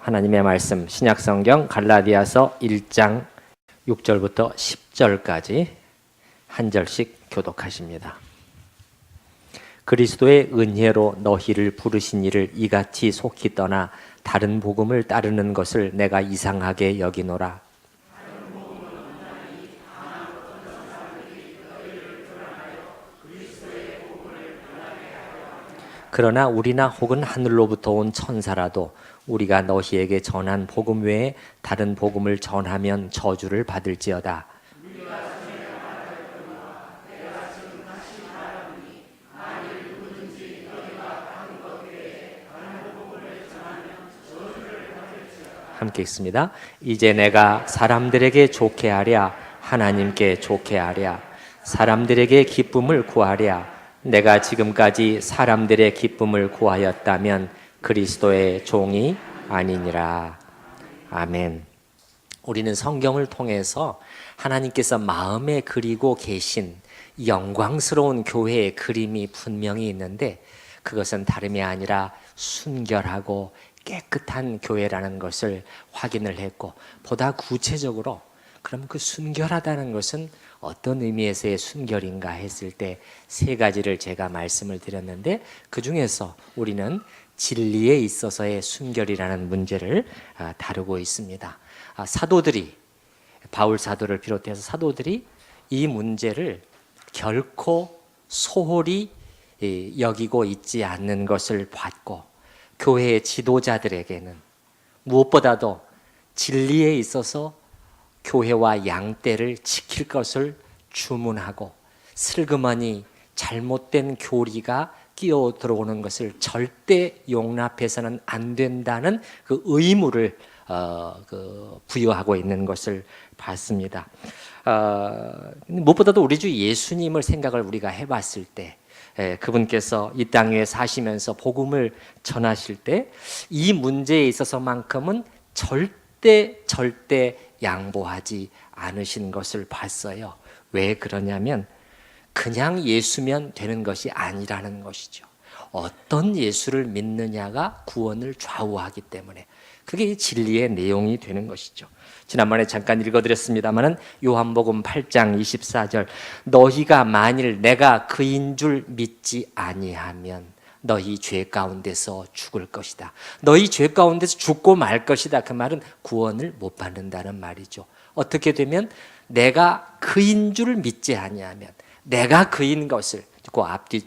하나님의 말씀 신약성경 갈라디아서 1장 6절부터 10절까지 한 절씩 교독하십니다. 그리스도의 은혜로 너희를 부르신 이를 이같이 속히 떠나 다른 복음을 따르는 것을 내가 이상하게 여기노라. 그러나 우리나 혹은 하늘로부터 온 천사라도 우리가 너희에게 전한 복음 외에 다른 복음을 전하면 저주를 받을지어다. 함께 읽습니다. 이제 내가 사람들에게 좋게 하랴 하나님께 좋게 하랴 사람들에게 기쁨을 구하랴. 내가 지금까지 사람들의 기쁨을 구하였다면 그리스도의 종이 아니니라. 아멘. 우리는 성경을 통해서 하나님께서 마음에 그리고 계신 영광스러운 교회의 그림이 분명히 있는데 그것은 다름이 아니라 순결하고 깨끗한 교회라는 것을 확인을 했고, 보다 구체적으로 그럼 그 순결하다는 것은 어떤 의미에서의 순결인가 했을 때 세 가지를 제가 말씀을 드렸는데, 그 중에서 우리는 진리에 있어서의 순결이라는 문제를 다루고 있습니다. 사도들이, 바울 사도를 비롯해서 사도들이 이 문제를 결코 소홀히 여기고 있지 않는 것을 봤고, 교회의 지도자들에게는 무엇보다도 진리에 있어서 교회와 양떼를 지킬 것을 주문하고, 슬그머니 잘못된 교리가 끼어 들어오는 것을 절대 용납해서는 안 된다는 그 의무를 부여하고 있는 것을 봤습니다. 무엇보다도 우리 주 예수님을 생각을 우리가 해봤을 때, 그분께서 이 땅 위에 사시면서 복음을 전하실 때 이 문제에 있어서만큼은 절대 양보하지 않으신 것을 봤어요. 왜 그러냐면 그냥 예수면 되는 것이 아니라는 것이죠. 어떤 예수를 믿느냐가 구원을 좌우하기 때문에 그게 진리의 내용이 되는 것이죠. 지난번에 잠깐 읽어드렸습니다마는 요한복음 8장 24절, 너희가 만일 내가 그인 줄 믿지 아니하면 너희 죄 가운데서 죽을 것이다. 너희 죄 가운데서 죽고 말 것이다. 그 말은 구원을 못 받는다는 말이죠. 어떻게 되면 내가 그인 줄 믿지 아니하면, 내가 그인 것을, 그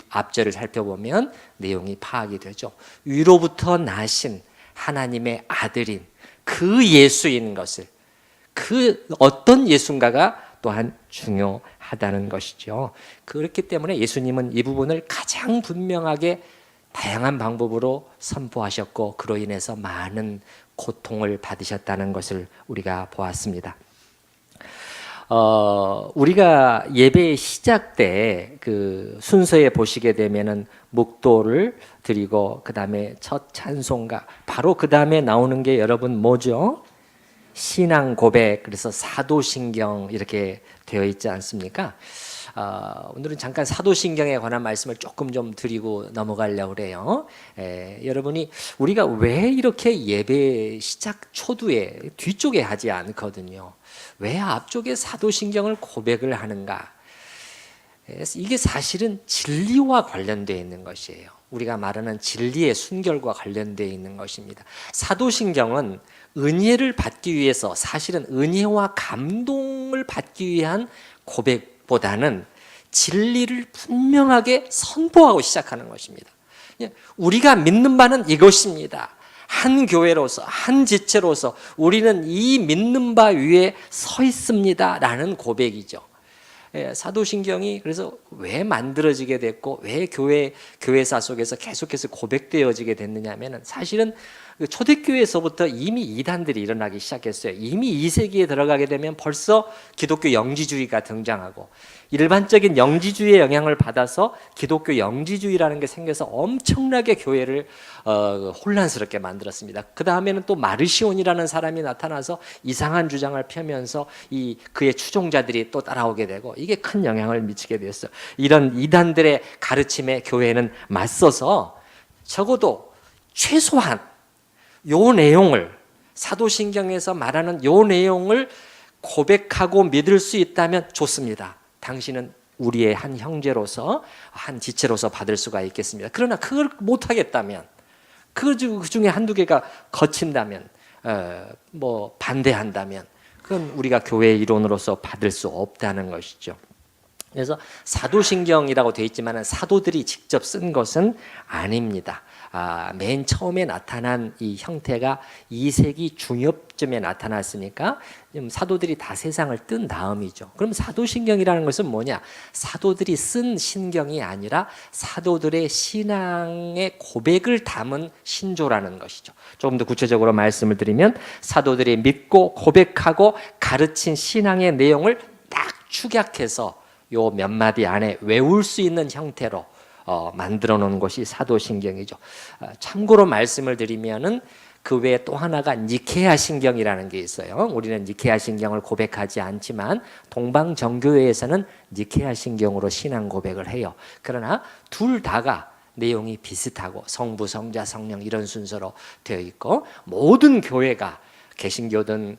앞절을 살펴보면 내용이 파악이 되죠. 위로부터 나신 하나님의 아들인 그 예수인 것을, 그 어떤 예수인가가 또한 중요하다는 것이죠. 그렇기 때문에 예수님은 이 부분을 가장 분명하게 다양한 방법으로 선포하셨고, 그로 인해서 많은 고통을 받으셨다는 것을 우리가 보았습니다. 우리가 예배 시작 때 그 순서에 보시게 되면은 묵도를 드리고, 그 다음에 첫 찬송가, 바로 그 다음에 나오는 게 여러분 뭐죠? 신앙 고백, 그래서 사도신경 이렇게 되어 있지 않습니까? 오늘은 잠깐 사도신경에 관한 말씀을 조금 좀 드리고 넘어가려고 그래요. 여러분이 우리가 왜 이렇게 예배 시작 초두에 뒤쪽에 하지 않거든요. 왜 앞쪽에 사도신경을 고백을 하는가? 이게 사실은 진리와 관련되어 있는 것이에요. 우리가 말하는 진리의 순결과 관련되어 있는 것입니다. 사도신경은 은혜를 받기 위해서, 사실은 은혜와 감동을 받기 위한 고백보다는 진리를 분명하게 선포하고 시작하는 것입니다. 우리가 믿는 바는 이것입니다. 한 교회로서, 한 지체로서 우리는 이 믿는 바 위에 서 있습니다 라는 고백이죠. 사도신경이 그래서 왜 만들어지게 됐고, 왜 교회사 속에서 계속해서 고백되어지게 됐느냐 하면, 사실은 초대교회에서부터 이미 이단들이 일어나기 시작했어요. 이미 2세기에 들어가게 되면 벌써 기독교 영지주의가 등장하고, 일반적인 영지주의의 영향을 받아서 기독교 영지주의라는 게 생겨서 엄청나게 교회를 혼란스럽게 만들었습니다. 그 다음에는 또 마르시온이라는 사람이 나타나서 이상한 주장을 펴면서 그의 추종자들이 또 따라오게 되고, 이게 큰 영향을 미치게 되었어요. 이런 이단들의 가르침에 교회는 맞서서 적어도 최소한 요 내용을 사도신경에서 말하는 요 내용을 고백하고 믿을 수 있다면 좋습니다. 당신은 우리의 한 형제로서, 한 지체로서 받을 수가 있겠습니다. 그러나 그걸 못하겠다면, 그 중에 한두 개가 거친다면, 반대한다면, 그건 우리가 교회의 일원으로서 받을 수 없다는 것이죠. 그래서 사도신경이라고 되어 있지만 사도들이 직접 쓴 것은 아닙니다. 맨 처음에 나타난 이 형태가 2세기 중엽쯤에 나타났으니까 사도들이 다 세상을 뜬 다음이죠. 그럼 사도신경이라는 것은 뭐냐? 사도들이 쓴 신경이 아니라 사도들의 신앙의 고백을 담은 신조라는 것이죠. 조금 더 구체적으로 말씀을 드리면 사도들이 믿고 고백하고 가르친 신앙의 내용을 딱 축약해서 요 몇 마디 안에 외울 수 있는 형태로 만들어 놓은 것이 사도신경이죠. 참고로 말씀을 드리면은 그 외에 또 하나가 니케아 신경이라는 게 있어요. 우리는 니케아 신경을 고백하지 않지만 동방정교회에서는 니케아 신경으로 신앙 고백을 해요. 그러나 둘 다가 내용이 비슷하고 성부, 성자, 성령 이런 순서로 되어 있고 모든 교회가 개신교든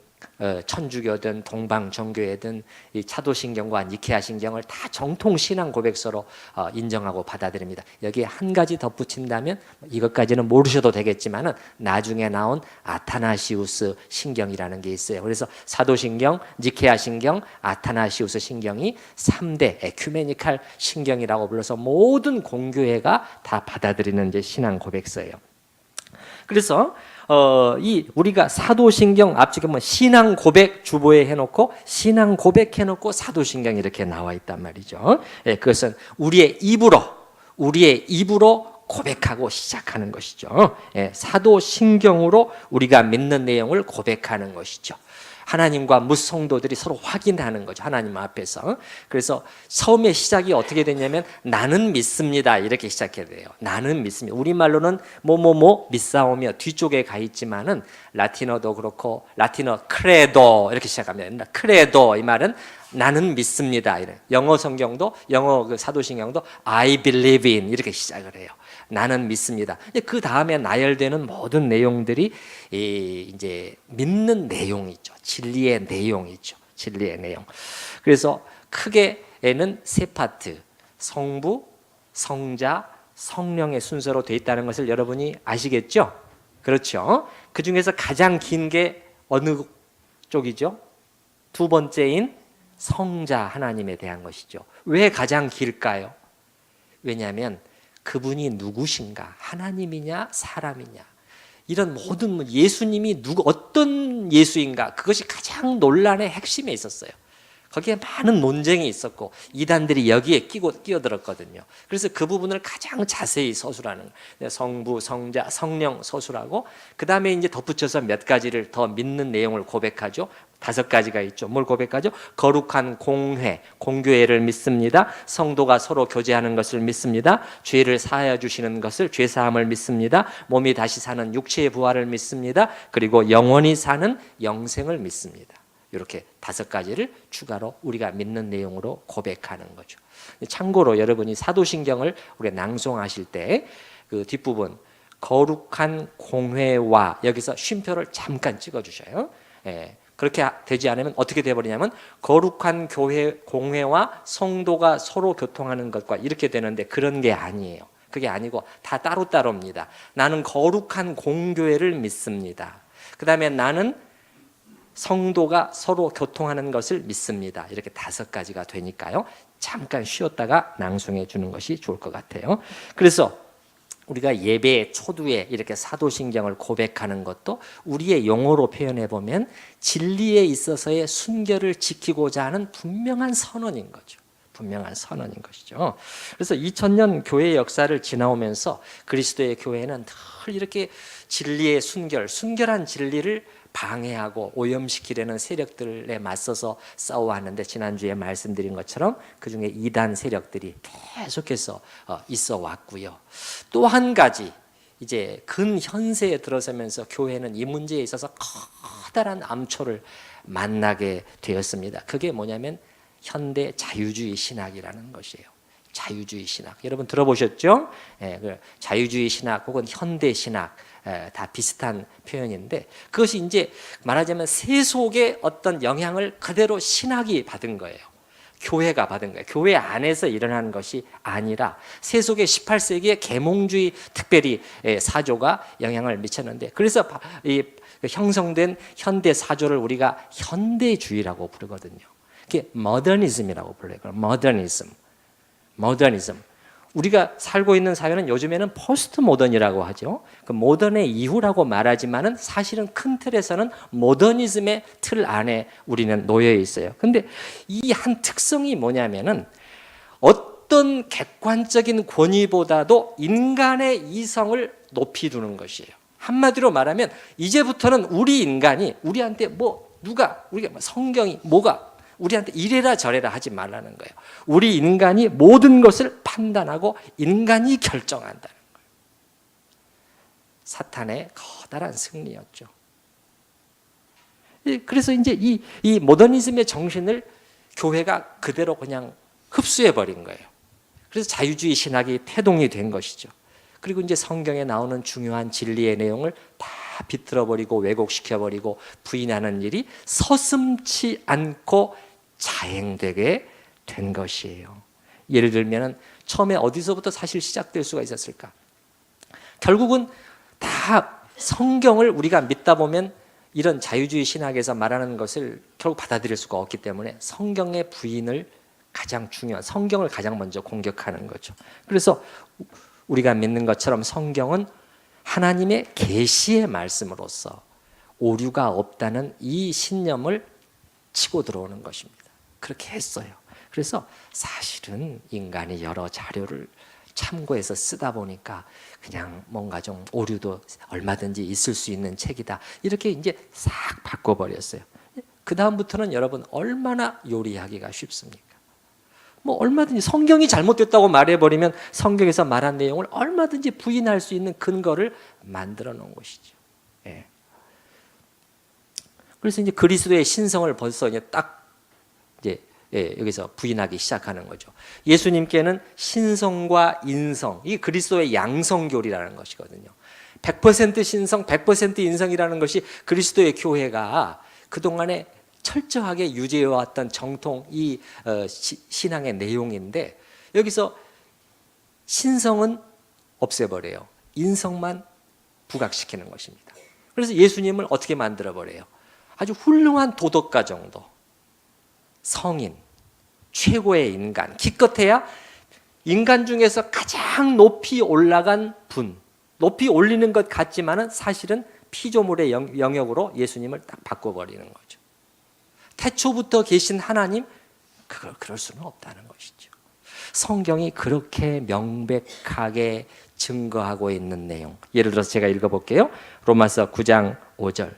천주교든 동방정교회든 이 차도신경과 니케아 신경을 다 정통 신앙 고백서로 인정하고 받아들입니다. 여기에 한 가지 덧붙인다면 이것까지는 모르셔도 되겠지만은 나중에 나온 아타나시우스 신경이라는 게 있어요. 그래서 사도신경, 니케아 신경, 아타나시우스 신경이 3대 에큐메니칼 신경이라고 불러서 모든 공교회가 다 받아들이는 이제 신앙 고백서예요. 그래서 이 우리가 사도신경 앞쪽에 뭐 신앙 고백 주보에 해놓고 신앙 고백 해놓고 사도신경 이렇게 나와 있단 말이죠. 예, 그것은 우리의 입으로 고백하고 시작하는 것이죠. 예, 사도신경으로 우리가 믿는 내용을 고백하는 것이죠. 하나님과 무성도들이 서로 확인하는 거죠. 하나님 앞에서. 그래서 처음에 시작이 어떻게 되냐면 나는 믿습니다 이렇게 시작해야 돼요. 나는 믿습니다. 우리말로는 뭐뭐뭐 믿사오며 뒤쪽에 가 있지만은 라틴어도 그렇고 라틴어 크레도 이렇게 시작합니다. 크레도 이 말은 나는 믿습니다. 영어 성경도 영어 그 사도신경도 I believe in 이렇게 시작을 해요. 나는 믿습니다. 그 다음에 나열되는 모든 내용들이 이제 믿는 내용이죠. 진리의 내용이죠. 진리의 내용. 그래서 크게에는 세 파트, 성부, 성자, 성령의 순서로 되어 있다는 것을 여러분이 아시겠죠? 그렇죠? 그 중에서 가장 긴 게 어느 쪽이죠? 두 번째인 성자 하나님에 대한 것이죠. 왜 가장 길까요? 왜냐하면 그분이 누구신가? 하나님이냐 사람이냐? 이런 모든 예수님이 어떤 예수인가? 그것이 가장 논란의 핵심에 있었어요. 거기에 많은 논쟁이 있었고 이단들이 여기에 끼어들었거든요. 그래서 그 부분을 가장 자세히 서술하는 성부, 성자, 성령 서술하고 그 다음에 이제 덧붙여서 몇 가지를 더 믿는 내용을 고백하죠. 5가지가 있죠. 뭘 고백하죠? 거룩한 공회, 공교회를 믿습니다. 성도가 서로 교제하는 것을 믿습니다. 죄를 사하여 주시는 것을 죄사함을 믿습니다. 몸이 다시 사는 육체의 부활을 믿습니다. 그리고 영원히 사는 영생을 믿습니다. 이렇게 5가지를 추가로 우리가 믿는 내용으로 고백하는 거죠. 참고로 여러분이 사도신경을 우리가 낭송하실 때 그 뒷부분 거룩한 공회와 여기서 쉼표를 잠깐 찍어주셔요. 예. 그렇게 되지 않으면 어떻게 되어버리냐면 거룩한 교회 공회와 성도가 서로 교통하는 것과 이렇게 되는데 그런 게 아니에요. 그게 아니고 다 따로따로입니다. 나는 거룩한 공교회를 믿습니다. 그 다음에 나는 성도가 서로 교통하는 것을 믿습니다. 이렇게 5가지가 되니까요. 잠깐 쉬었다가 낭송해 주는 것이 좋을 것 같아요. 그래서 우리가 예배 초두에 이렇게 사도신경을 고백하는 것도 우리의 용어로 표현해 보면 진리에 있어서의 순결을 지키고자 하는 분명한 선언인 거죠. 분명한 선언인 것이죠. 그래서 2000년 교회 역사를 지나오면서 그리스도의 교회는 늘 이렇게 진리의 순결한 진리를 방해하고 오염시키려는 세력들에 맞서서 싸워왔는데 지난주에 말씀드린 것처럼 그중에 이단 세력들이 계속해서 있어 왔고요. 또 한 가지 이제 근현세에 들어서면서 교회는 이 문제에 있어서 커다란 암초를 만나게 되었습니다. 그게 뭐냐면 현대 자유주의 신학이라는 것이에요. 자유주의 신학. 여러분 들어보셨죠? 자유주의 신학 혹은 현대 신학 다 비슷한 표현인데, 그것이 이제 말하자면 세속의 어떤 영향을 그대로 신학이 받은 거예요. 교회가 받은 거예요. 교회 안에서 일어나는 것이 아니라 세속의 18세기의 계몽주의, 특별히 사조가 영향을 미쳤는데, 그래서 이 형성된 현대 사조를 우리가 현대주의라고 부르거든요. 그게 모더니즘이라고 불러요. 모더니즘. 우리가 살고 있는 사회는 요즘에는 포스트 모던이라고 하죠. 그 모던의 이후라고 말하지만은 사실은 큰 틀에서는 모더니즘의 틀 안에 우리는 놓여 있어요. 근데 이 한 특성이 뭐냐면은 어떤 객관적인 권위보다도 인간의 이성을 높이 두는 것이에요. 한마디로 말하면 이제부터는 우리 인간이 우리한테 우리가 성경이 뭐가 우리한테 이래라 저래라 하지 말라는 거예요. 우리 인간이 모든 것을 판단하고 인간이 결정한다는 거예요. 사탄의 커다란 승리였죠. 그래서 이제 이 모더니즘의 정신을 교회가 그대로 그냥 흡수해 버린 거예요. 그래서 자유주의 신학이 태동이 된 것이죠. 그리고 이제 성경에 나오는 중요한 진리의 내용을 다 비틀어버리고 왜곡시켜버리고 부인하는 일이 서슴지 않고 자행되게 된 것이에요. 예를 들면 처음에 어디서부터 사실 시작될 수가 있었을까? 결국은 다 성경을 우리가 믿다 보면 이런 자유주의 신학에서 말하는 것을 결국 받아들일 수가 없기 때문에 성경의 부인을 성경을 가장 먼저 공격하는 거죠. 그래서 우리가 믿는 것처럼 성경은 하나님의 계시의 말씀으로서 오류가 없다는 이 신념을 치고 들어오는 것입니다. 그렇게 했어요. 그래서 사실은 인간이 여러 자료를 참고해서 쓰다 보니까 그냥 뭔가 좀 오류도 얼마든지 있을 수 있는 책이다. 이렇게 이제 싹 바꿔버렸어요. 그 다음부터는 여러분 얼마나 요리하기가 쉽습니까? 얼마든지 성경이 잘못됐다고 말해버리면 성경에서 말한 내용을 얼마든지 부인할 수 있는 근거를 만들어 놓은 것이죠. 예. 그래서 이제 그리스도의 신성을 벌써 이제 여기서 부인하기 시작하는 거죠. 예수님께는 신성과 인성, 이 그리스도의 양성교리라는 것이거든요. 100% 신성, 100% 인성이라는 것이 그리스도의 교회가 그동안에 철저하게 유지해왔던 정통 이 신앙의 내용인데, 여기서 신성은 없애버려요. 인성만 부각시키는 것입니다. 그래서 예수님을 어떻게 만들어버려요? 아주 훌륭한 도덕가 정도, 성인, 최고의 인간, 기껏해야 인간 중에서 가장 높이 올라간 분, 높이 올리는 것 같지만은 사실은 피조물의 영역으로 예수님을 딱 바꿔버리는 거죠. 태초부터 계신 하나님, 그럴 수는 없다는 것이죠. 성경이 그렇게 명백하게 증거하고 있는 내용, 예를 들어서 제가 읽어볼게요. 로마서 9장 5절.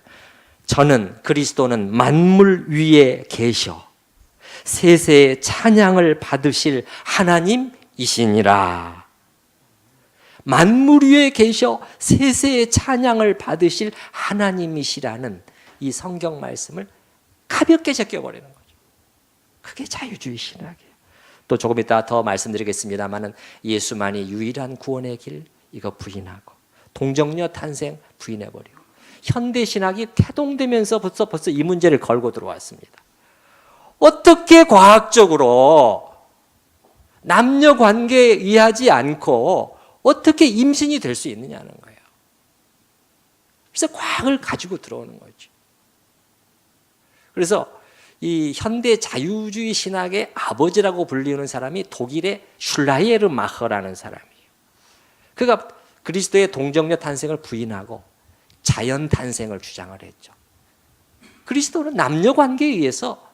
저는 그리스도는 만물 위에 계셔 세세의 찬양을 받으실 하나님이시니라. 만물 위에 계셔 세세의 찬양을 받으실 하나님이시라는 이 성경 말씀을 가볍게 제껴버리는 거죠. 그게 자유주의 신학이에요. 또 조금 이따 더 말씀드리겠습니다만은 예수만이 유일한 구원의 길, 이거 부인하고, 동정녀 탄생 부인해버리고, 현대 신학이 태동되면서 벌써 이 문제를 걸고 들어왔습니다. 어떻게 과학적으로 남녀 관계에 의하지 않고 어떻게 임신이 될 수 있느냐는 거예요. 그래서 과학을 가지고 들어오는 거죠. 그래서 이 현대 자유주의 신학의 아버지라고 불리는 사람이 독일의 슐라이에르마허라는 사람이에요. 그가 그리스도의 동정녀 탄생을 부인하고 자연 탄생을 주장을 했죠. 그리스도는 남녀 관계에 의해서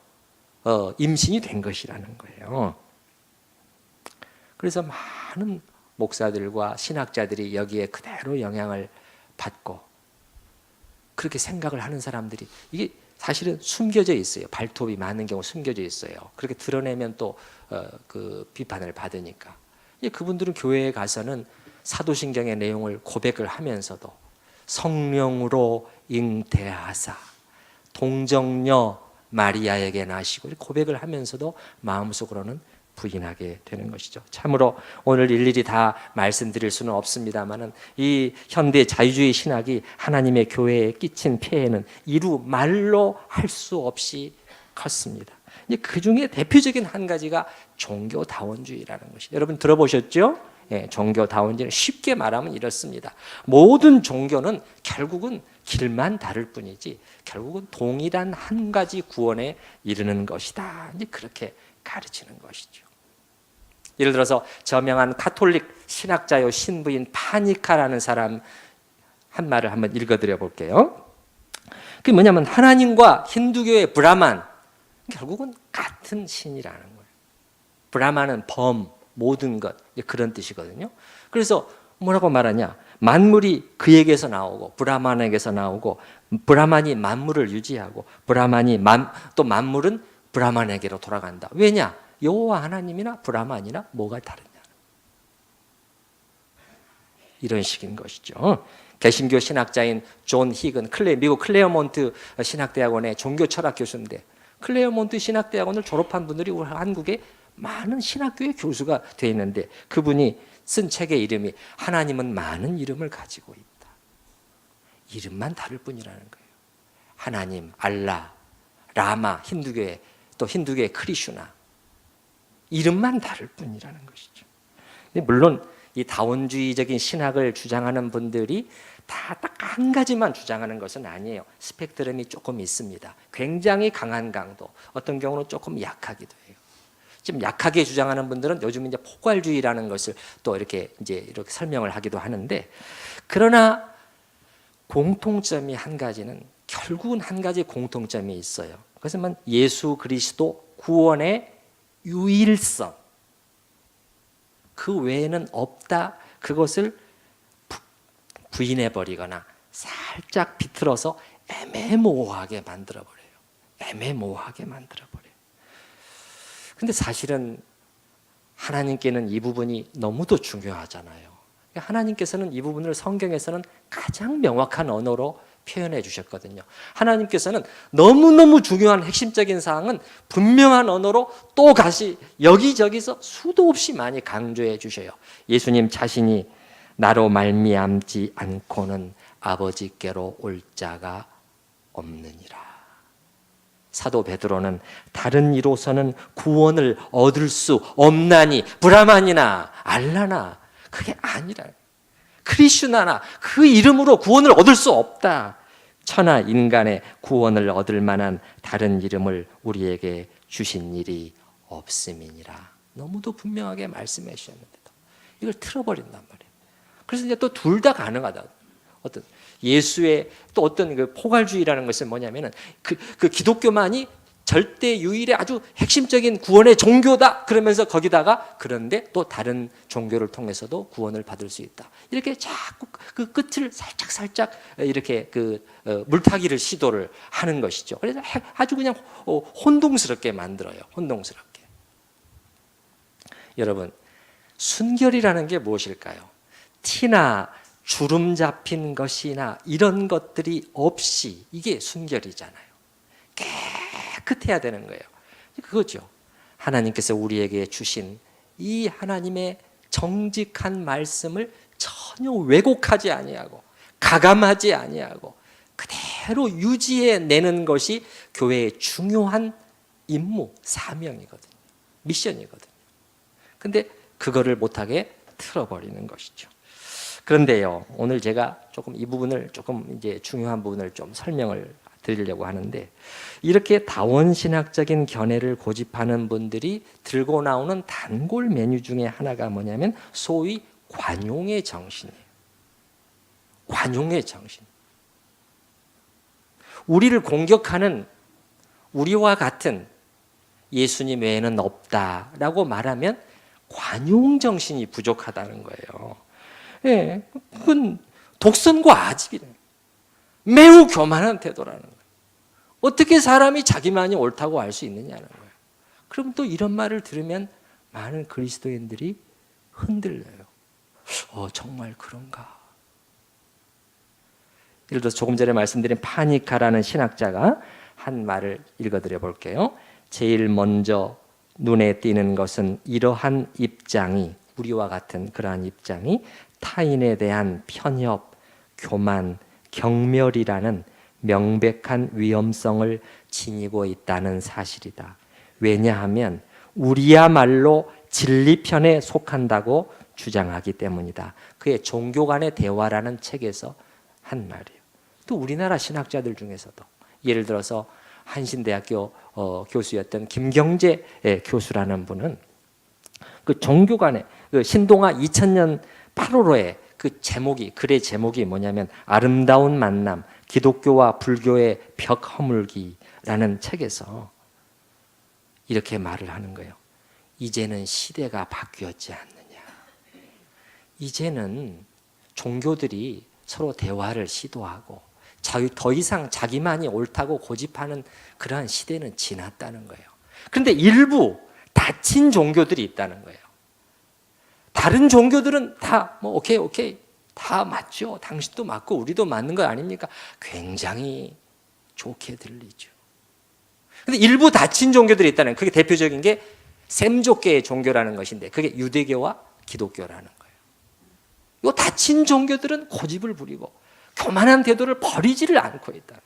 임신이 된 것이라는 거예요. 그래서 많은 목사들과 신학자들이 여기에 그대로 영향을 받고 그렇게 생각을 하는 사람들이, 이게 사실은 숨겨져 있어요. 발톱이 많은 경우 숨겨져 있어요. 그렇게 드러내면 또 그 비판을 받으니까. 그분들은 교회에 가서는 사도신경의 내용을 고백을 하면서도 성령으로 잉태하사 동정녀 마리아에게 나시고 고백을 하면서도 마음속으로는 부인하게 되는 것이죠. 참으로 오늘 일일이 다 말씀드릴 수는 없습니다만은 이 현대 자유주의 신학이 하나님의 교회에 끼친 폐해는 이루 말로 할 수 없이 컸습니다. 그 중에 대표적인 한 가지가 종교다원주의라는 것이. 여러분 들어보셨죠? 예, 종교다원주의는 쉽게 말하면 이렇습니다. 모든 종교는 결국은 길만 다를 뿐이지 결국은 동일한 한 가지 구원에 이르는 것이다. 이제 그렇게 가르치는 것이죠. 예를 들어서 저명한 가톨릭 신학자요 신부인 파니카라는 사람 한 말을 한번 읽어드려 볼게요. 그게 뭐냐면 하나님과 힌두교의 브라만 결국은 같은 신이라는 거예요. 브라만은 범, 모든 것 그런 뜻이거든요. 그래서 뭐라고 말하냐? 만물이 그에게서 나오고 브라만에게서 나오고 브라만이 만물을 유지하고 또 만물은 브라만에게로 돌아간다. 왜냐? 여호와 하나님이나 브라만이나 뭐가 다르냐? 이런 식인 것이죠. 개신교 신학자인 존 히근, 미국 클레어몬트 신학대학원의 종교철학 교수인데 클레어몬트 신학대학원을 졸업한 분들이 우리 한국에 많은 신학교의 교수가 되어 있는데 그분이 쓴 책의 이름이 하나님은 많은 이름을 가지고 있다. 이름만 다를 뿐이라는 거예요. 하나님, 알라, 라마, 또 힌두교의 크리슈나 이름만 다를 뿐이라는 것이죠. 근데 물론 이 다원주의적인 신학을 주장하는 분들이 다 딱 한 가지만 주장하는 것은 아니에요. 스펙트럼이 조금 있습니다. 굉장히 강한 강도, 어떤 경우는 조금 약하기도 해요. 지금 약하게 주장하는 분들은 요즘 이제 포괄주의라는 것을 또 이렇게 설명을 하기도 하는데, 그러나 공통점이 한 가지는 결국은 한 가지 공통점이 있어요. 그것은 예수 그리스도 구원의 유일성, 그 외에는 없다. 그것을 부인해버리거나 살짝 비틀어서 애매모호하게 만들어버려요. 애매모호하게 만들어버려요. 근데 사실은 하나님께는 이 부분이 너무도 중요하잖아요. 하나님께서는 이 부분을 성경에서는 가장 명확한 언어로 표현해 주셨거든요. 하나님께서는 너무너무 중요한 핵심적인 사항은 분명한 언어로 또 다시 여기저기서 수도 없이 많이 강조해 주셔요. 예수님 자신이 나로 말미암지 않고는 아버지께로 올 자가 없느니라. 사도 베드로는 다른 이로서는 구원을 얻을 수 없나니 브라만이나 알라나 그게 아니라 크리슈나나 그 이름으로 구원을 얻을 수 없다. 천하 인간의 구원을 얻을 만한 다른 이름을 우리에게 주신 일이 없음이니라. 너무도 분명하게 말씀해 주셨는데도 이걸 틀어버린단 말이에요. 그래서 이제 또 둘 다 가능하다. 어떤 예수의 또 어떤 그 포괄주의라는 것은 뭐냐면은 그 기독교만이 절대 유일의 아주 핵심적인 구원의 종교다. 그러면서 거기다가 그런데 또 다른 종교를 통해서도 구원을 받을 수 있다. 이렇게 자꾸 그 끝을 살짝 이렇게 물타기를 시도를 하는 것이죠. 그래서 아주 그냥 혼동스럽게 만들어요. 혼동스럽게. 여러분, 순결이라는 게 무엇일까요? 티나 주름 잡힌 것이나 이런 것들이 없이 이게 순결이잖아요. 깨끗해야 되는 거예요. 그거죠. 하나님께서 우리에게 주신 이 하나님의 정직한 말씀을 전혀 왜곡하지 아니하고 가감하지 아니하고 그대로 유지해내는 것이 교회의 중요한 임무, 사명이거든요. 미션이거든요. 근데 그거를 못하게 틀어버리는 것이죠. 그런데요, 오늘 제가 조금 이 부분을 조금 이제 중요한 부분을 좀 설명을 드리려고 하는데, 이렇게 다원신학적인 견해를 고집하는 분들이 들고 나오는 단골 메뉴 중에 하나가 뭐냐면 소위 관용의 정신이에요. 관용의 정신. 우리를 공격하는 우리와 같은 예수님 외에는 없다라고 말하면 관용 정신이 부족하다는 거예요. 예, 그건 독선과 아집이래. 매우 교만한 태도라는 거예요. 어떻게 사람이 자기만이 옳다고 알 수 있느냐는 거예요. 그럼 또 이런 말을 들으면 많은 그리스도인들이 흔들려요. 정말 그런가? 예를 들어서 조금 전에 말씀드린 파니카라는 신학자가 한 말을 읽어드려 볼게요. 제일 먼저 눈에 띄는 것은 이러한 입장이, 우리와 같은 그러한 입장이 타인에 대한 편협, 교만, 경멸이라는 명백한 위험성을 지니고 있다는 사실이다. 왜냐하면 우리야말로 진리편에 속한다고 주장하기 때문이다. 그의 종교 간의 대화라는 책에서 한 말이에요. 또 우리나라 신학자들 중에서도 예를 들어서 한신대학교 교수였던 김경재 교수라는 분은 그 종교 간의 그 신동아 2000년 8월호에 그 제목이, 글의 제목이 뭐냐면 아름다운 만남, 기독교와 불교의 벽 허물기라는 책에서 이렇게 말을 하는 거예요. 이제는 시대가 바뀌었지 않느냐. 이제는 종교들이 서로 대화를 시도하고 더 이상 자기만이 옳다고 고집하는 그러한 시대는 지났다는 거예요. 그런데 일부 닫힌 종교들이 있다는 거예요. 다른 종교들은 다 뭐 오케이 다 맞죠. 당신도 맞고 우리도 맞는 거 아닙니까? 굉장히 좋게 들리죠. 근데 일부 닫힌 종교들이 있다는, 그게 대표적인 게 셈족계의 종교라는 것인데 그게 유대교와 기독교라는 거예요. 이 닫힌 종교들은 고집을 부리고 교만한 태도를 버리지를 않고 있다.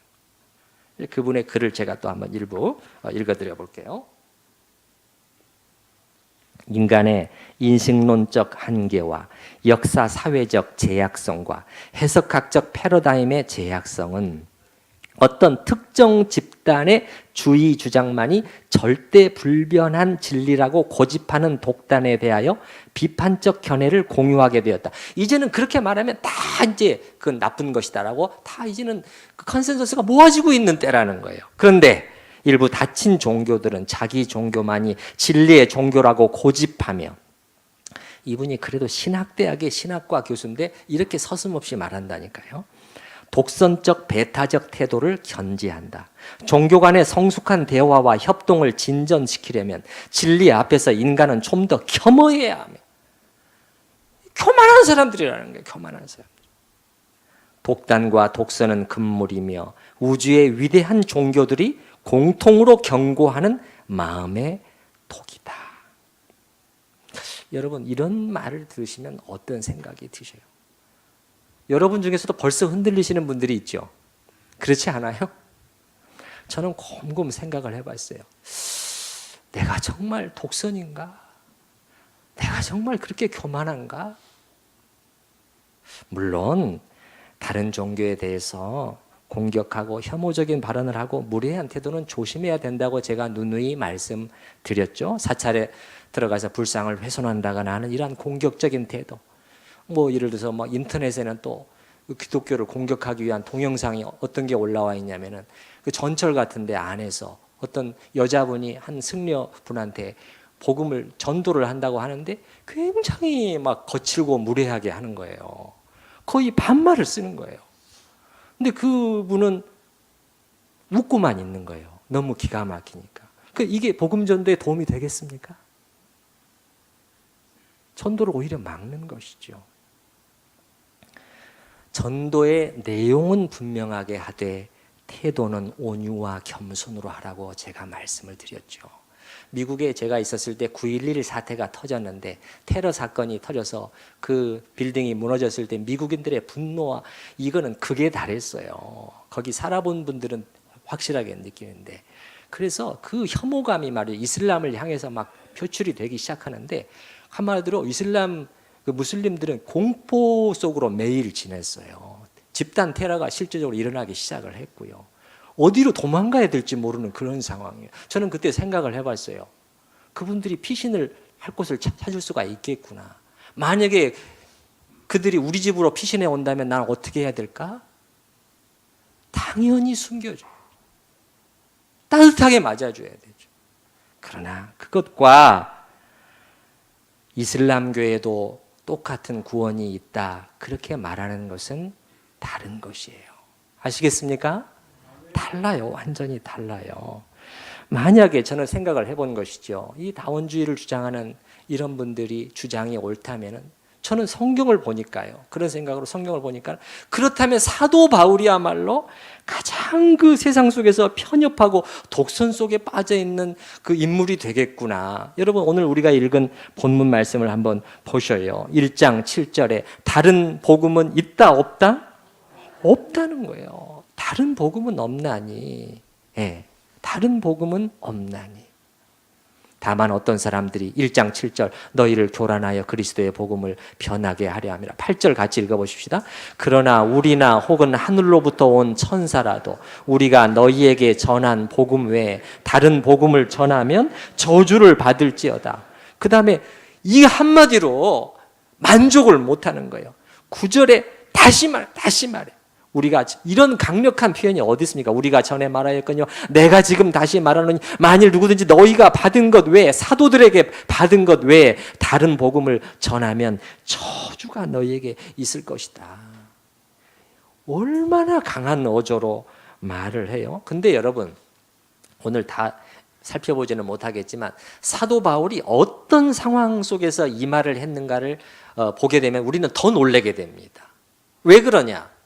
그분의 글을 제가 또 한번 일부 읽어드려 볼게요. 인간의 인식론적 한계와 역사 사회적 제약성과 해석학적 패러다임의 제약성은 어떤 특정 집단의 주의 주장만이 절대 불변한 진리라고 고집하는 독단에 대하여 비판적 견해를 공유하게 되었다. 이제는 그렇게 말하면 다 이제 그건 나쁜 것이다라고 다 이제는 그 컨센서스가 모아지고 있는 때라는 거예요. 그런데 일부 닫힌 종교들은 자기 종교만이 진리의 종교라고 고집하며, 이분이 그래도 신학대학의 신학과 교수인데 이렇게 서슴없이 말한다니까요. 독선적 배타적 태도를 견지한다. 종교 간의 성숙한 대화와 협동을 진전시키려면 진리 앞에서 인간은 좀 더 겸허해야 하며, 교만한 사람들이라는 거예요. 교만한 사람. 독단과 독선은 금물이며 우주의 위대한 종교들이 공통으로 경고하는 마음의 독이다. 여러분, 이런 말을 들으시면 어떤 생각이 드셔요? 여러분 중에서도 벌써 흔들리시는 분들이 있죠. 그렇지 않아요? 저는 곰곰 생각을 해봤어요. 내가 정말 독선인가? 내가 정말 그렇게 교만한가? 물론 다른 종교에 대해서 공격하고 혐오적인 발언을 하고 무례한 태도는 조심해야 된다고 제가 누누이 말씀드렸죠. 사찰에 들어가서 불상을 훼손한다거나 하는 이러한 공격적인 태도, 뭐 예를 들어서 뭐 인터넷에는 또 기독교를 공격하기 위한 동영상이 어떤 게 올라와 있냐면은 그 전철 같은데 안에서 어떤 여자분이 한 승려분한테 복음을 전도를 한다고 하는데 굉장히 막 거칠고 무례하게 하는 거예요. 거의 반말을 쓰는 거예요. 근데 그분은 웃고만 있는 거예요. 너무 기가 막히니까. 이게 복음 전도에 도움이 되겠습니까? 전도를 오히려 막는 것이죠. 전도의 내용은 분명하게 하되 태도는 온유와 겸손으로 하라고 제가 말씀을 드렸죠. 미국에 제가 있었을 때 9.11 사태가 터졌는데, 테러 사건이 터져서 그 빌딩이 무너졌을 때 미국인들의 분노와 이거는 극에 달했어요. 거기 살아본 분들은 확실하게 느끼는데, 그래서 그 혐오감이 말이에요. 이슬람을 향해서 막 표출이 되기 시작하는데, 한마디로 이슬람 그 무슬림들은 공포 속으로 매일 지냈어요. 집단 테러가 실제적으로 일어나기 시작을 했고요. 어디로 도망가야 될지 모르는 그런 상황이에요. 저는 그때 생각을 해봤어요. 그분들이 피신을 할 곳을 찾을 수가 있겠구나. 만약에 그들이 우리 집으로 피신해 온다면 난 어떻게 해야 될까? 당연히 숨겨줘요. 따뜻하게 맞아줘야 되죠. 그러나 그것과 이슬람교에도 똑같은 구원이 있다, 그렇게 말하는 것은 다른 것이에요. 아시겠습니까? 달라요. 완전히 달라요. 만약에 저는 생각을 해본 것이죠. 이 다원주의를 주장하는 이런 분들이 주장이 옳다면은 저는 성경을 보니까요. 그런 생각으로 성경을 보니까 그렇다면 사도 바울이야말로 가장 그 세상 속에서 편협하고 독선 속에 빠져 있는 그 인물이 되겠구나. 여러분 오늘 우리가 읽은 본문 말씀을 한번 보셔요. 1장 7절에 다른 복음은 있다 없다? 없다는 거예요. 다른 복음은 없나니. 예. 다른 복음은 없나니. 다만 어떤 사람들이 1장 7절 너희를 교란하여 그리스도의 복음을 변하게 하려 함이라. 8절 같이 읽어보십시다. 그러나 우리나 혹은 하늘로부터 온 천사라도 우리가 너희에게 전한 복음 외에 다른 복음을 전하면 저주를 받을지어다. 그 다음에 이 한마디로 만족을 못하는 거예요. 9절에 다시 말해. 우리가 이런 강력한 표현이 어디 있습니까? 우리가 전에 말하였거니와 내가 지금 다시 말하노니 만일 누구든지 너희가 받은 것 외에 사도들에게 받은 것 외에 다른 복음을 전하면 저주가 너희에게 있을 것이다. 얼마나 강한 어조로 말을 해요. 근데 여러분 오늘 다 살펴보지는 못하겠지만 사도 바울이 어떤 상황 속에서 이 말을 했는가를 보게 되면 우리는 더 놀라게 됩니다. 왜 그러냐?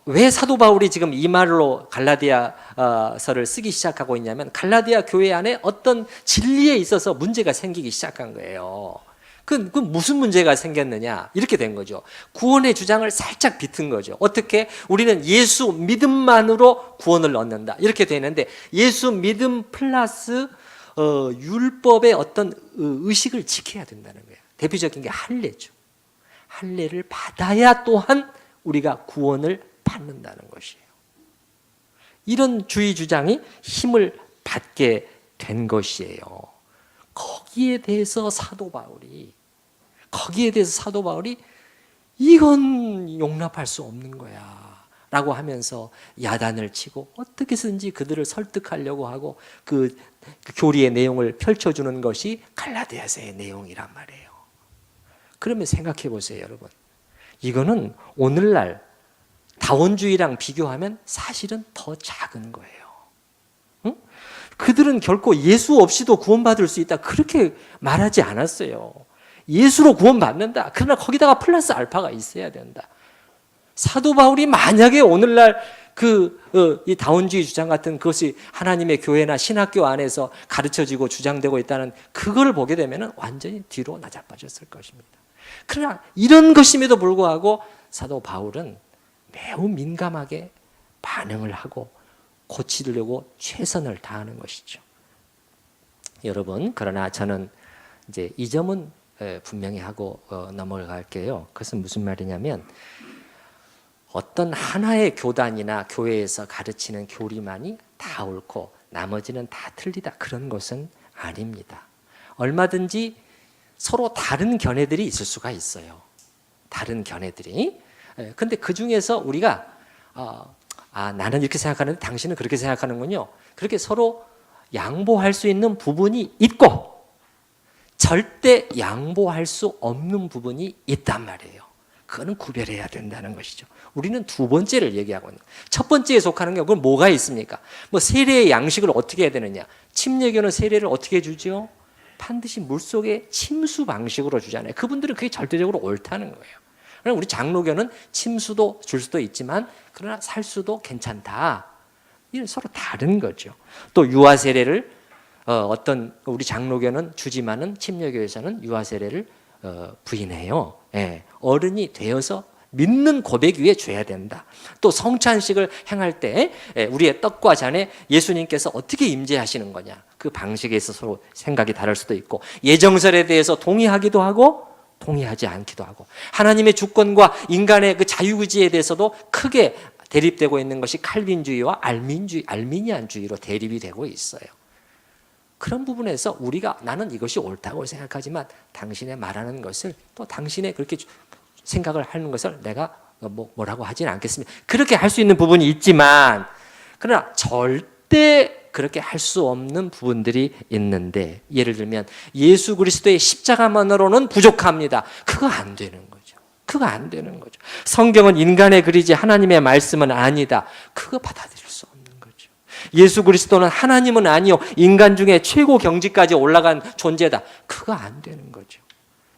왜 사도 바울이 지금 이 말로 갈라디아서를 쓰기 시작하고 있냐면 갈라디아 교회 안에 어떤 진리에 있어서 문제가 생기기 시작한 거예요. 그 무슨 문제가 생겼느냐? 이렇게 된 거죠. 구원의 주장을 살짝 비튼 거죠. 어떻게? 우리는 예수 믿음만으로 구원을 얻는다. 이렇게 되는데 예수 믿음 플러스 율법의 어떤 의식을 지켜야 된다는 거예요. 대표적인 게 할례죠. 할례를 받아야 또한 우리가 구원을 받는다는 것이에요. 이런 주의 주장이 힘을 받게 된 것이에요. 거기에 대해서 사도 바울이 이건 용납할 수 없는 거야 라고 하면서 야단을 치고 어떻게 해서든지 그들을 설득하려고 하고 그 교리의 내용을 펼쳐주는 것이 갈라디아서의 내용이란 말이에요. 그러면 생각해 보세요, 여러분. 이거는 오늘날 다원주의랑 비교하면 사실은 더 작은 거예요. 응? 그들은 결코 예수 없이도 구원받을 수 있다 그렇게 말하지 않았어요. 예수로 구원받는다. 그러나 거기다가 플러스 알파가 있어야 된다. 사도 바울이 만약에 오늘날 이 다원주의 주장 같은 그것이 하나님의 교회나 신학교 안에서 가르쳐지고 주장되고 있다는 그걸 보게 되면 완전히 뒤로 나자빠졌을 것입니다. 그러나 이런 것임에도 불구하고 사도 바울은 매우 민감하게 반응을 하고 고치려고 최선을 다하는 것이죠. 여러분, 그러나 저는 이제 이 점은 분명히 하고 넘어갈게요. 그것은 무슨 말이냐면 어떤 하나의 교단이나 교회에서 가르치는 교리만이 다 옳고 나머지는 다 틀리다 그런 것은 아닙니다. 얼마든지 서로 다른 견해들이 있을 수가 있어요. 다른 견해들이. 근데 그 중에서 우리가 나는 이렇게 생각하는데 당신은 그렇게 생각하는군요. 그렇게 서로 양보할 수 있는 부분이 있고 절대 양보할 수 없는 부분이 있단 말이에요. 그거는 구별해야 된다는 것이죠. 우리는 두 번째를 얘기하고 있는 거예요. 첫 번째에 속하는 게 그건 뭐가 있습니까? 세례의 양식을 어떻게 해야 되느냐? 침례교는 세례를 어떻게 주죠? 반드시 물속에 침수 방식으로 주잖아요. 그분들은 그게 절대적으로 옳다는 거예요. 그러나 우리 장로교는 침수도 줄 수도 있지만 그러나 살 수도 괜찮다. 이건 서로 다른 거죠. 또 유아 세례를 어떤 우리 장로교는 주지만은 침례교에서는 유아 세례를 부인해요. 어른이 되어서 믿는 고백 위에 줘야 된다. 또 성찬식을 행할 때 우리의 떡과 잔에 예수님께서 어떻게 임재하시는 거냐. 그 방식에 있어서 서로 생각이 다를 수도 있고 예정설에 대해서 동의하기도 하고 동의하지 않기도 하고 하나님의 주권과 인간의 그 자유의지에 대해서도 크게 대립되고 있는 것이 칼빈주의와 알미니안주의로 대립이 되고 있어요. 그런 부분에서 우리가 나는 이것이 옳다고 생각하지만 당신의 말하는 것을 또 당신의 그렇게 생각을 하는 것을 내가 뭐라고 하지는 않겠습니다. 그렇게 할 수 있는 부분이 있지만 그러나 절대 그렇게 할 수 없는 부분들이 있는데 예를 들면 예수 그리스도의 십자가만으로는 부족합니다. 그거 안 되는 거죠. 그거 안 되는 거죠. 성경은 인간의 글이지 하나님의 말씀은 아니다. 그거 받아들일 수 없는 거죠. 예수 그리스도는 하나님은 아니요 인간 중에 최고 경지까지 올라간 존재다. 그거 안 되는 거죠.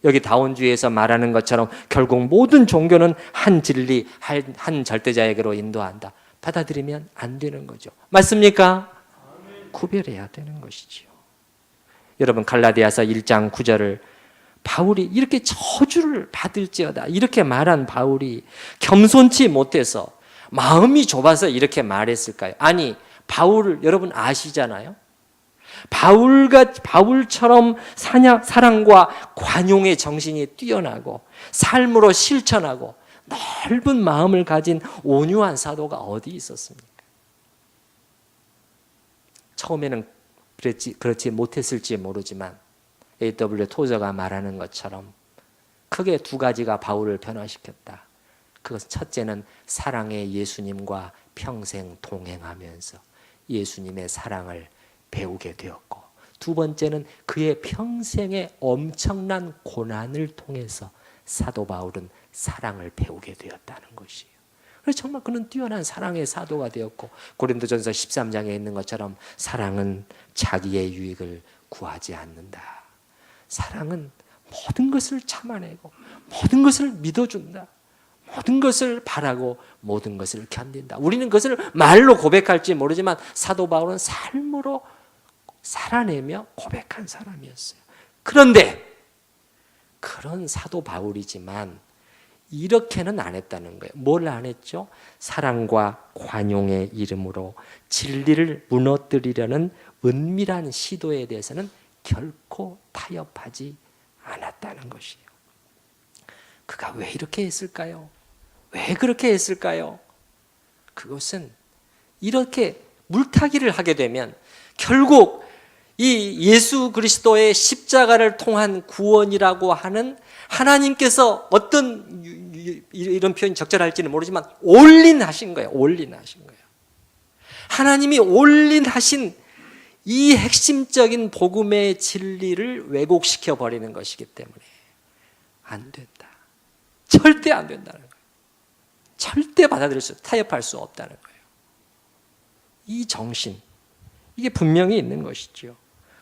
여기 다원주의에서 말하는 것처럼 결국 모든 종교는 한 진리, 한 절대자에게로 인도한다. 받아들이면 안 되는 거죠. 맞습니까? 구별해야 되는 것이지요. 여러분 갈라디아서 1장 9절을 바울이 이렇게 저주를 받을지어다 이렇게 말한 바울이 겸손치 못해서 마음이 좁아서 이렇게 말했을까요? 아니, 바울을 여러분 아시잖아요. 바울처럼 사랑과 관용의 정신이 뛰어나고 삶으로 실천하고 넓은 마음을 가진 온유한 사도가 어디 있었습니까? 처음에는 그렇지 못했을지 모르지만 A.W. 토저가 말하는 것처럼 크게 두 가지가 바울을 변화시켰다. 그것은 첫째는 사랑의 예수님과 평생 동행하면서 예수님의 사랑을 배우게 되었고, 두 번째는 그의 평생의 엄청난 고난을 통해서 사도 바울은 사랑을 배우게 되었다는 것이에요. 그래서 정말 그는 뛰어난 사랑의 사도가 되었고, 고린도전서 13장에 있는 것처럼 사랑은 자기의 유익을 구하지 않는다. 사랑은 모든 것을 참아내고 모든 것을 믿어준다. 모든 것을 바라고 모든 것을 견딘다. 우리는 그것을 말로 고백할지 모르지만 사도 바울은 삶으로 살아내며 고백한 사람이었어요. 그런데 그런 사도 바울이지만 이렇게는 안 했다는 거예요. 뭘 안 했죠? 사랑과 관용의 이름으로 진리를 무너뜨리려는 은밀한 시도에 대해서는 결코 타협하지 않았다는 것이에요. 그가 왜 이렇게 했을까요? 왜 그렇게 했을까요? 그것은 이렇게 물타기를 하게 되면 결국 이 예수 그리스도의 십자가를 통한 구원이라고 하는 하나님께서 어떤 이런 표현이 적절할지는 모르지만 올인하신 거예요. 올인하신 거예요. 하나님이 올인하신 이 핵심적인 복음의 진리를 왜곡시켜 버리는 것이기 때문에 안 된다. 절대 안 된다는 거예요. 절대 타협할 수 없다는 거예요. 이 정신, 이게 분명히 있는 것이죠.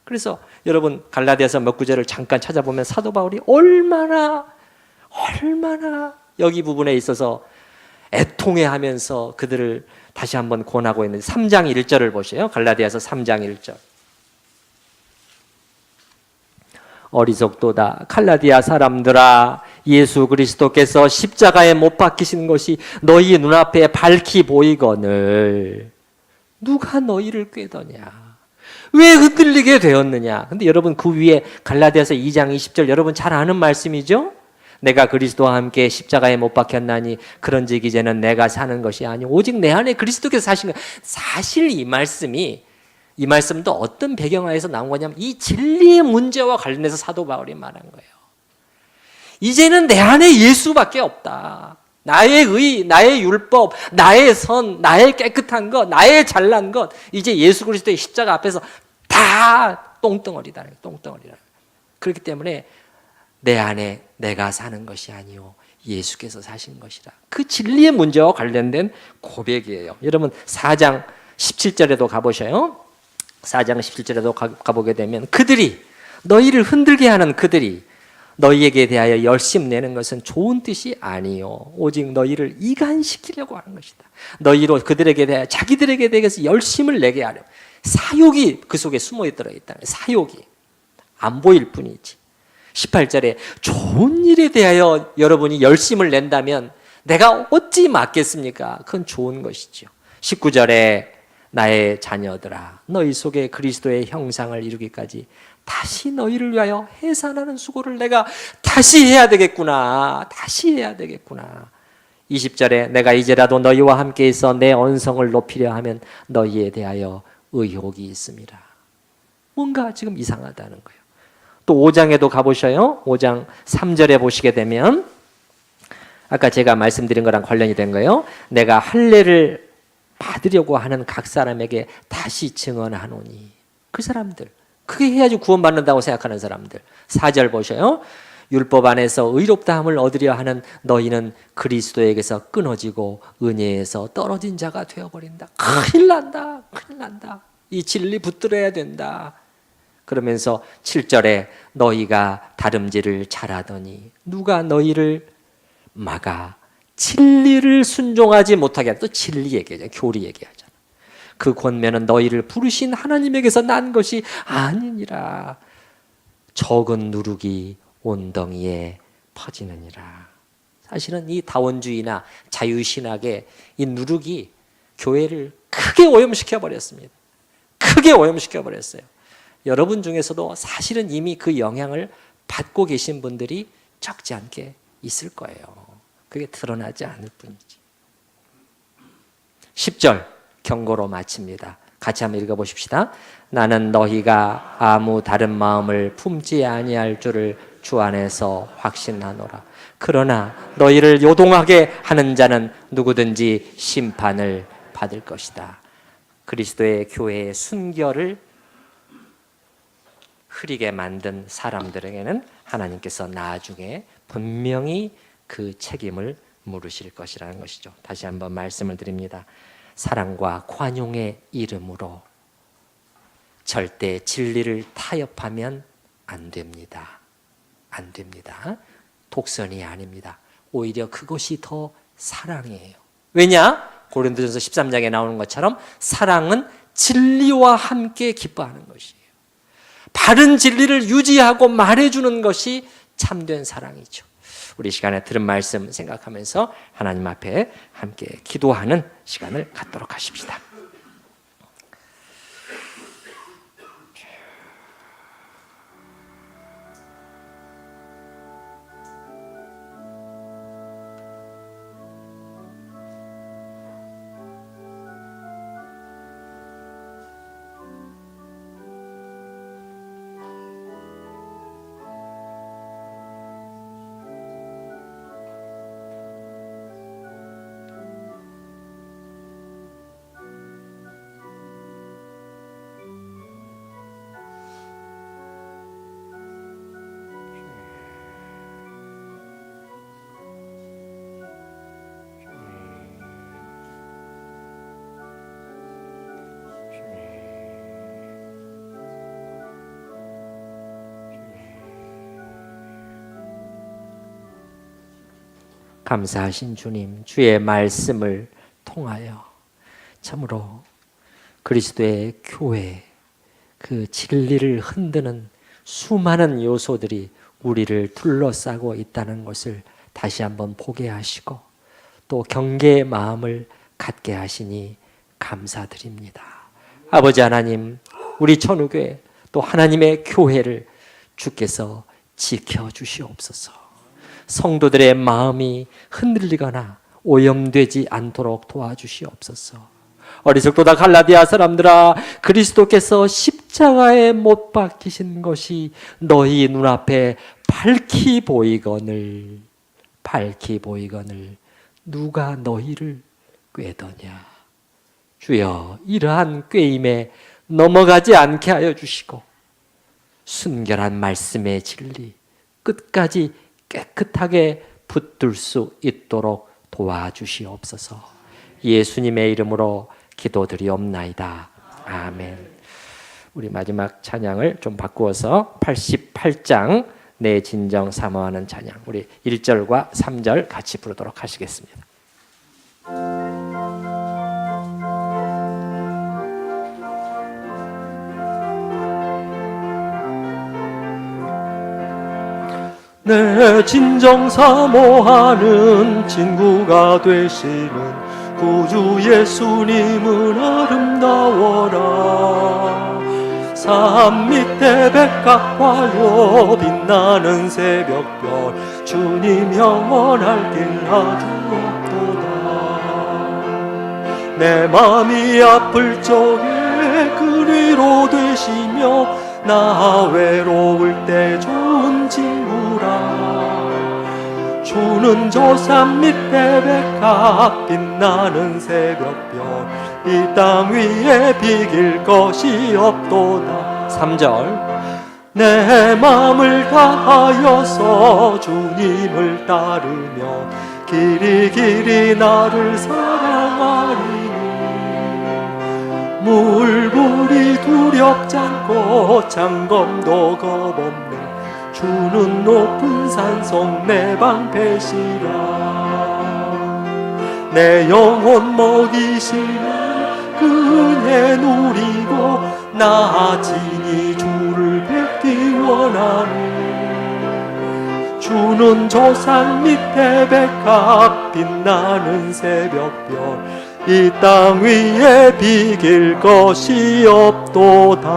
그래서 여러분 갈라디아서 몇 구절을 잠깐 찾아보면 사도 바울이 얼마나 여기 부분에 있어서 애통해하면서 그들을 다시 한번 권하고 있는데 3장 1절을 보세요. 갈라디아서 3장 1절. 어리석도다 갈라디아 사람들아, 예수 그리스도께서 십자가에 못 박히신 것이 너희 눈앞에 밝히 보이거늘 누가 너희를 꾀더냐? 왜 흔들리게 되었느냐? 근데 여러분 그 위에 갈라디아서 2장 20절 여러분 잘 아는 말씀이죠? 내가 그리스도와 함께 십자가에 못 박혔나니 그런즉 이제는 내가 사는 것이 아니오 오직 내 안에 그리스도께서 사신 거예요. 사실 이 말씀도 어떤 배경하에서 나온 거냐면 이 진리의 문제와 관련해서 사도 바울이 말한 거예요. 이제는 내 안에 예수밖에 없다. 나의 의, 나의 율법, 나의 선, 나의 깨끗한 것, 나의 잘난 것, 이제 예수 그리스도의 십자가 앞에서 다 똥덩어리다. 똥덩어리다. 그렇기 때문에 내 안에 내가 사는 것이 아니오 예수께서 사신 것이라. 그 진리의 문제와 관련된 고백이에요. 여러분 4장 17절에도 가보셔요. 4장 17절에도 가보게 되면 그들이 너희를 흔들게 하는 그들이 너희에게 대하여 열심내는 것은 좋은 뜻이 아니요 오직 너희를 이간시키려고 하는 것이다. 너희로 그들에게 대하여 자기들에게 대해서 열심을 내게 하려. 사욕이 그 속에 숨어 들어있다. 사욕이 안 보일 뿐이지. 18절에 좋은 일에 대하여 여러분이 열심을 낸다면 내가 어찌 맞겠습니까? 그건 좋은 것이죠. 19절에 나의 자녀들아 너희 속에 그리스도의 형상을 이루기까지 다시 너희를 위하여 해산하는 수고를 내가 다시 해야 되겠구나. 20절에 내가 이제라도 너희와 함께 있어 내 언성을 높이려 하면 너희에 대하여 의혹이 있습니다. 뭔가 지금 이상하다는 거예요. 또 5장에도 가보셔요. 5장 3절에 보시게 되면 아까 제가 말씀드린 거랑 관련이 된 거예요. 내가 할례를 받으려고 하는 각 사람에게 다시 증언하노니 그 사람들 그게 해야지 구원받는다고 생각하는 사람들 4절 보셔요. 율법 안에서 의롭다함을 얻으려 하는 너희는 그리스도에게서 끊어지고 은혜에서 떨어진 자가 되어버린다. 큰일 난다. 이 진리 붙들어야 된다. 그러면서 7절에 너희가 다름질을 잘하더니 누가 너희를 막아 진리를 순종하지 못하게 하다. 또 진리 얘기하잖아요. 교리 얘기하잖아요. 그 권면은 너희를 부르신 하나님에게서 난 것이 아니니라. 적은 누룩이 온덩이에 퍼지느니라. 사실은 이 다원주의나 자유신학의 이 누룩이 교회를 크게 오염시켜 버렸습니다. 크게 오염시켜 버렸어요. 여러분 중에서도 사실은 이미 그 영향을 받고 계신 분들이 적지 않게 있을 거예요. 그게 드러나지 않을 뿐이지. 10절 경고로 마칩니다. 같이 한번 읽어보십시다. 나는 너희가 아무 다른 마음을 품지 아니할 줄을 주 안에서 확신하노라. 그러나 너희를 요동하게 하는 자는 누구든지 심판을 받을 것이다. 그리스도의 교회의 순결을 흐리게 만든 사람들에게는 하나님께서 나중에 분명히 그 책임을 물으실 것이라는 것이죠. 다시 한번 말씀을 드립니다. 사랑과 관용의 이름으로 절대 진리를 타협하면 안 됩니다. 안 됩니다. 독선이 아닙니다. 오히려 그것이 더 사랑이에요. 왜냐? 고린도전서 13장에 나오는 것처럼 사랑은 진리와 함께 기뻐하는 것이에요. 바른 진리를 유지하고 말해주는 것이 참된 사랑이죠. 우리 시간에 들은 말씀 생각하면서 하나님 앞에 함께 기도하는 시간을 갖도록 하십시다. 감사하신 주님, 주의 말씀을 통하여 참으로 그리스도의 교회, 그 진리를 흔드는 수많은 요소들이 우리를 둘러싸고 있다는 것을 다시 한번 보게 하시고 또 경계의 마음을 갖게 하시니 감사드립니다. 아버지 하나님, 우리 천우교회 또 하나님의 교회를 주께서 지켜주시옵소서. 성도들의 마음이 흔들리거나 오염되지 않도록 도와주시옵소서. 어리석도다 갈라디아 사람들아, 그리스도께서 십자가에 못 박히신 것이 너희 눈앞에 밝히 보이거늘 누가 너희를 꾀더냐. 주여, 이러한 꾀임에 넘어가지 않게 하여 주시고 순결한 말씀의 진리 끝까지 깨끗하게 붙들 수 있도록 도와주시옵소서. 예수님의 이름으로 기도드리옵나이다. 아멘. 우리 마지막 찬양을 좀 바꾸어서 88장 내 진정 사모하는 찬양, 우리 1절과 3절 같이 부르도록 하시겠습니다. 내 진정 사모하는 친구가 되시는 구주 예수님은 아름다워라. 산 밑에 백합화요 빛나는 새벽별, 주님 영원할 길 아주 없도다. 내 맘이 아플 적에 그리로 되시며 나 외로울 때 좋은 친구라. 주는 저 산 밑에 백합 빛나는 새벽별, 이 땅 위에 비길 것이 없도다. 3절 내 마음을 다하여서 주님을 따르며 길이 길이 나를 사랑하리니 물 우리 두렵지 않고 장검도 겁없네 주는 높은 산속 내 방패시라 내 영혼 먹이시는 그 은혜 누리고 나 진히 주를 뵙기 원하네 주는 조상 밑에 백합 빛나는 새벽별 이 땅 위에 비길 것이 없도다